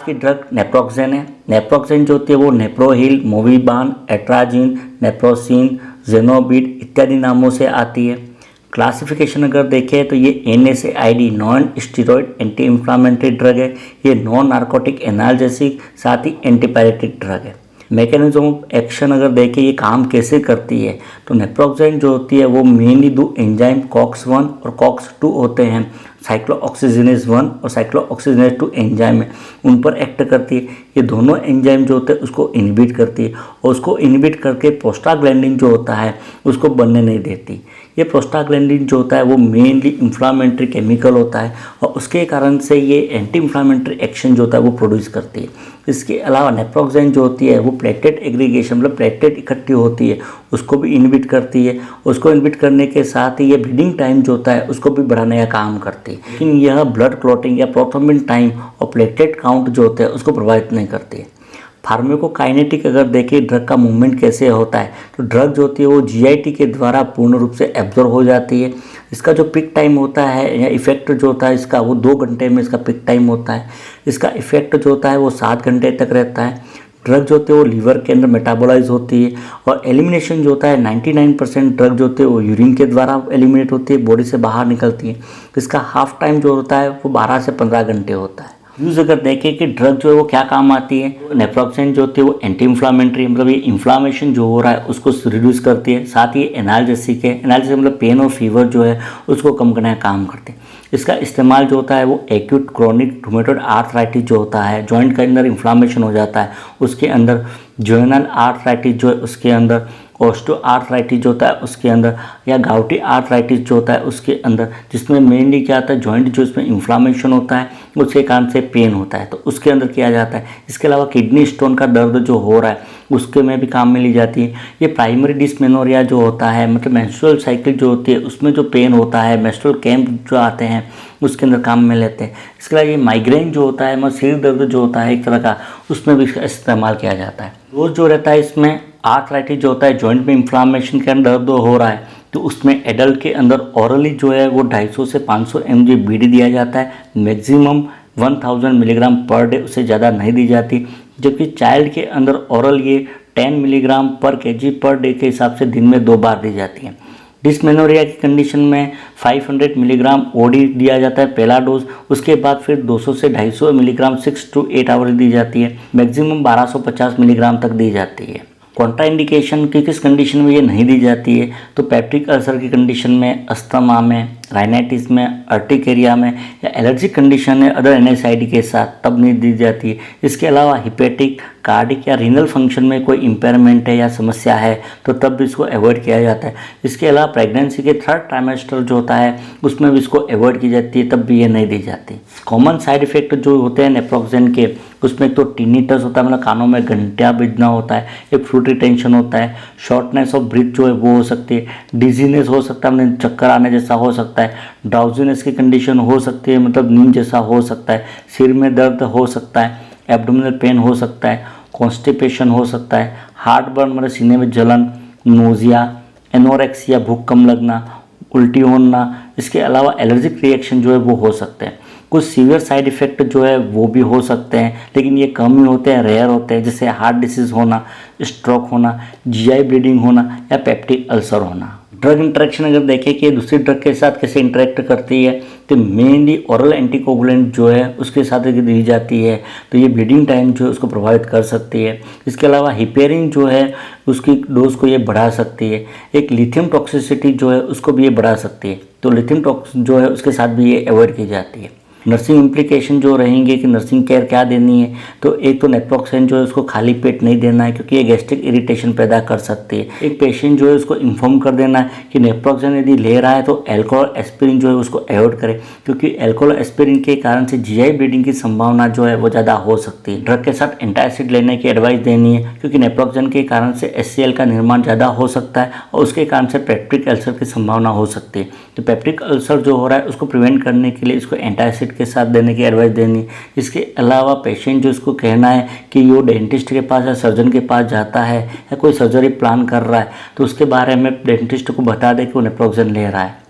की drug naproxen है। Naproxen जो होती है वो नेप्रोहिल, मोविबान, एट्राजिन, नेप्रोसिन, जेनोबिड इत्यादि नामों से आती है। क्लासिफिकेशन अगर देखें तो ये NSAID non steroid anti inflammatory drug है। ये नॉन नार्कोटिक एनाल्जेसिक साथ ही एंटीपायरेटिक ड्रग है। मैकेनिज्म ऑफ एक्शन अगर देखें ये काम कैसे करती है तो नेप्रोक्सेन जो होती है वो मेनली दो एंजाइम COX-1 और COX-2 होते हैं। साइक्लोऑक्सीजिनेज 1 और साइक्लोऑक्सीजिनेज 2 एंजाइम है, उन पर एक्ट करती है। ये दोनों एंजाइम जो होते हैं उसको इनहिबिट करती है और उसको इनहिबिट करके प्रोस्टाग्लैंडिन जो होता है उसको बनने नहीं देती। ये प्रोस्टाग्लैंडिन जो होता है वो मेनली इंफ्लामेटरी केमिकल होता है और उसके कारण से ये एंटी इंफ्लामेटरी एक्शन जो होता है वो प्रोड्यूस करती है। इसके अलावा नेप्रोक्सेन जो होती है वो प्लेटलेट एग्रीगेशन मतलब प्लेटलेट इकट्ठी होती है उसको भी इनहिबिट करती है। उसको इनहिबिट करने के साथ ही ये ब्लीडिंग टाइम जो होता है उसको भी बढ़ाने का काम करती है, लेकिन यह ब्लड क्लॉटिंग या प्रोथ्रोम्बिन टाइम और प्लेटलेट काउंट जो होते हैं उसको प्रभावित नहीं करती है। फार्माकोकाइनेटिक अगर देखें ड्रग का मूवमेंट कैसे होता है तो ड्रग जो होती है वो GIT के द्वारा पूर्ण रूप से एब्जॉर्ब हो जाती है। इसका जो पिक टाइम होता है या इफेक्ट जो होता है इसका वो 2 घंटे में इसका पिक टाइम होता है। इसका इफेक्ट जो होता है वो 7 घंटे तक रहता है। ड्रग जो होती है वो लीवर के अंदर मेटाबोलाइज होती है और एलिमिनेशन जो होता है 99% ड्रग जो होती है वो यूरिन के द्वारा एलिमिनेट होती है, बॉडी से बाहर निकलती है। इसका हाफ टाइम जो होता है वो 12 से 15 घंटे होता है। यूज़ अगर देखें कि ड्रग जो है वो क्या काम आती है, नेप्रोक्सेन जो होती है वो एंटी इन्फ्लामेटरी मतलब ये इन्फ्लामेशन जो हो रहा है उसको रिड्यूस करती है। साथ ही एनाल्जेसिक है, एनाल्जेसिक मतलब पेन और फीवर जो है उसको कम करने का काम करते हैं। इसका इस्तेमाल जो होता है वो एक्यूट क्रोनिक रूमेटॉइड आर्थराइटिस जो होता है, जॉइंट के अंदर इन्फ्लामेशन हो जाता है उसके अंदर, जोइनल आर्थराइटिस जो है उसके अंदर, ऑस्टो आर्थराइटिस जो होता है उसके अंदर, या गाउटी आर्थराइटिस जो होता है उसके अंदर, जिसमें मेनली क्या होता है जॉइंट जो इसमें इन्फ्लामेशन होता है उसके कारण से पेन होता है तो उसके अंदर किया जाता है। इसके अलावा किडनी स्टोन का दर्द जो हो रहा है उसके में भी काम में ली जाती है। ये प्राइमरी डिस्मेनोरिया जो होता है मतलब मेंस्ट्रुअल साइकिल जो होती है उसमें जो पेन होता है, मेंस्ट्रुअल कैंप जो आते हैं उसके अंदर काम में लेते हैं। इसके अलावा ये माइग्रेन जो होता है मतलब सिर दर्द जो होता है एक तरह का, उसमें भी इसका इस्तेमाल किया जाता है। रोज जो रहता है इसमें आर्थराइटिस जो होता है जॉइंट में इन्फ्लामेशन के अंदर दर्द हो रहा है तो उसमें एडल्ट के अंदर ओरली जो है वो 250 से 500 mg BD दिया जाता है। मैक्सिमम 1000 मिलीग्राम पर डे, उससे ज़्यादा नहीं दी जाती। जबकि चाइल्ड के अंदर ओरल ये 10 मिलीग्राम पर kg पर डे के हिसाब से दिन में 2 बार दी जाती है। डिस्मेनोरिया की कंडीशन में 500 मिलीग्राम OD दिया जाता है पहला डोज, उसके बाद फिर 200 से 250 मिलीग्राम 6 to 8 आवर्स दी जाती है। मैक्सिमम 1250 मिलीग्राम तक दी जाती है। कॉन्ट्राइंडिकेशन की किस कंडीशन में ये नहीं दी जाती है तो पेप्टिक अल्सर की कंडीशन में, अस्थमा में, राइनाइटिस में, अर्टिकेरिया में या एलर्जिक कंडीशन है अदर NSAID के साथ तब नहीं दी जाती है। इसके अलावा हिपेटिक, कार्डिक या रीनल फंक्शन में कोई इम्पेयरमेंट है या समस्या है तो तब भी इसको अवॉइड किया जाता है। इसके अलावा प्रेगनेंसी के 3rd ट्राइमेस्टर जो होता है उसमें भी इसको अवॉइड की जाती है, तब भी ये नहीं दी जाती। कॉमन साइड इफेक्ट जो होते हैं नेप्रोक्सेन के उसमें एक तो टिनिटस होता है मतलब कानों में घंटियाँ बजना होता है, एक फ्लूट रिटेंशन होता है, शॉर्टनेस ऑफ ब्रीथ जो है वो हो सकती है, डिजीनेस हो सकता है मतलब चक्कर आने जैसा हो सकता है, ड्राउजीनेस की कंडीशन हो सकती है मतलब नींद जैसा हो सकता है, सिर में दर्द हो सकता है, एब्डोमिनल पेन हो सकता है, कॉन्स्टिपेशन हो सकता है, हार्ट बर्न मतलब सीने में जलन, नोजिया, एनोरेक्सिया भूख कम लगना, उल्टी होना। इसके अलावा एलर्जिक रिएक्शन जो है वो हो सकते हैं। कुछ सीवियर साइड इफ़ेक्ट जो है वो भी हो सकते हैं लेकिन ये कम ही होते हैं, रेयर होते हैं, जैसे हार्ट डिसीज़ होना, स्ट्रोक होना, GI ब्लीडिंग होना या पेप्टिक अल्सर होना। ड्रग इंटरेक्शन अगर देखें कि दूसरी ड्रग के साथ कैसे इंटरेक्ट करती है तो मेनली ओरल एंटीकोगुलेंट जो है उसके साथ अगर दी जाती है तो ये ब्लीडिंग टाइम जो है उसको प्रभावित कर सकती है। इसके अलावा हिपेरिन जो है उसकी डोज को ये बढ़ा सकती है। एक लिथियम टॉक्सिसिटी जो है उसको भी ये बढ़ा सकती है तो लिथियम टॉक्स जो है उसके साथ भी ये अवॉइड की जाती है। नर्सिंग इम्प्लीकेशन जो रहेंगे कि नर्सिंग केयर क्या देनी है तो एक तो नेप्रोक्सेन जो है उसको खाली पेट नहीं देना है क्योंकि ये गैस्ट्रिक इरिटेशन पैदा कर सकती है। एक पेशेंट जो है उसको इन्फॉर्म कर देना है कि नेप्रोक्सेन यदि ले रहा है तो अल्कोहल एस्पिरिन जो है उसको अवॉइड करे क्योंकि अल्कोहल एस्पिरिन के कारण से GI ब्लीडिंग की संभावना जो है वो ज़्यादा हो सकती है। ड्रग के साथ एंटासिड लेने की एडवाइस देनी है क्योंकि नेप्रोक्सेन के कारण से HCl का निर्माण ज़्यादा हो सकता है और उसके कारण से पेप्टिक अल्सर की संभावना हो सकती है। तो पेप्टिक अल्सर जो हो रहा है उसको प्रिवेंट करने के लिए इसको एंटासिड के साथ देने की एडवाइस देनी। इसके अलावा पेशेंट जो इसको कहना है कि वो डेंटिस्ट के पास या सर्जन के पास जाता है या कोई सर्जरी प्लान कर रहा है तो उसके बारे में डेंटिस्ट को बता दे कि वो नेप्रोक्सेन ले रहा है।